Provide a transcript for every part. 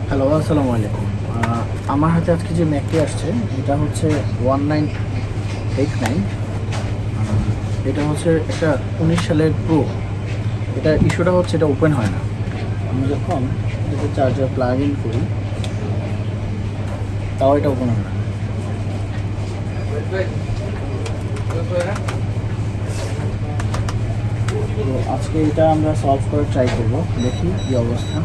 Hello, আসসালামু আলাইকুম। আমার হাতে আজকে যে ম্যাকটি আসছে এটা হচ্ছে 1989। এটা হচ্ছে একটা 19 সালের প্রো। এটা ইস্যুটা হচ্ছে এটা ওপেন হয় না। আমি যখন এটাতে চার্জার প্লাগ ইন করি তাও এটা ওপেন হয় না। তো আজকে এটা আমরা সলভ করে ট্রাই করবো, দেখি কী অবস্থা।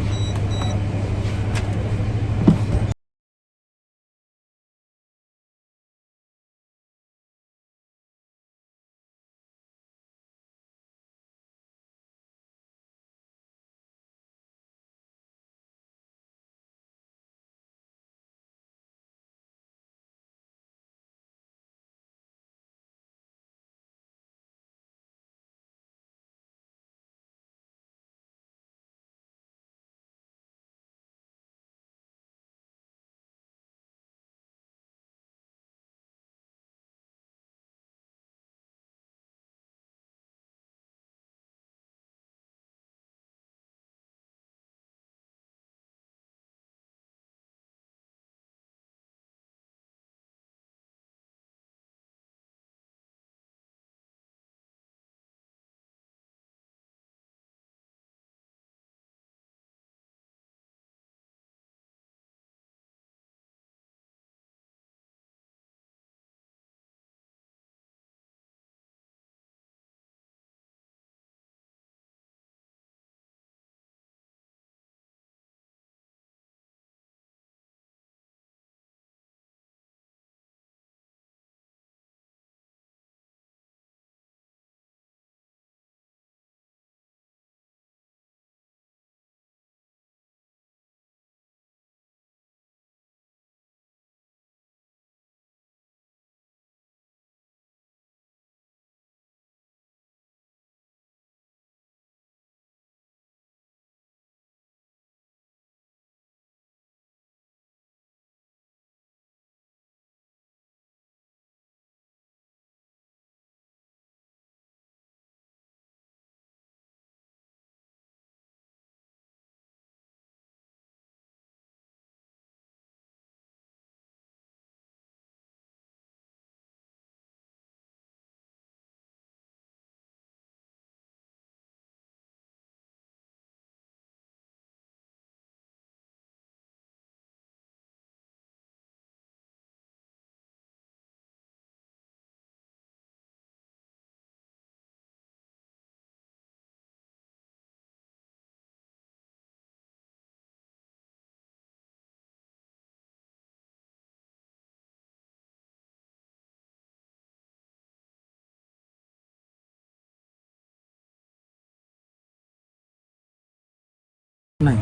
নাই,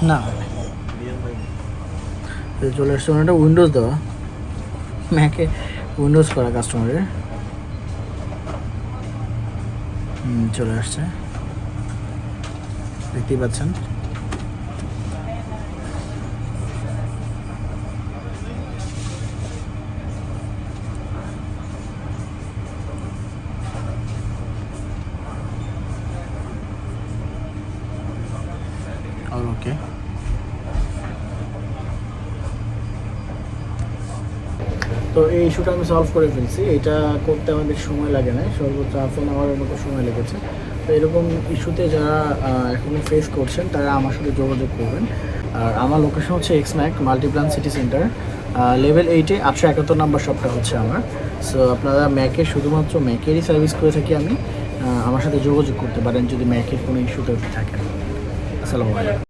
না চলে আসছে। এটা উইন্ডোজ দেওয়া, ম্যাকে উইন্ডোজ করা কাস্টমারের। চলে আসছে, দেখতেই পাচ্ছেন। আর ওকে, তো এই ইস্যুটা আমি সলভ করে ফেলছি। এটা করতে আমার বেশি সময় লাগে না, সর্বোচ্চ ½ আওয়ারের মতো সময় লেগেছে। তো এরকম ইস্যুতে যারা এখনও ফেস করছেন তারা আমার সাথে যোগাযোগ করবেন। আর আমার লোকেশন হচ্ছে এক্সম্যাক মাল্টিপ্লান সিটি সেন্টার, লেভেল 8-এ 871 নাম্বার শপটা হচ্ছে আমার। সো আপনারা ম্যাকের, শুধুমাত্র ম্যাকেরই সার্ভিস করে থাকি আমি। আমার সাথে যোগাযোগ করতে পারেন যদি ম্যাকের কোনো ইস্যুতে থাকেন। আসসালামু আলাইকুম।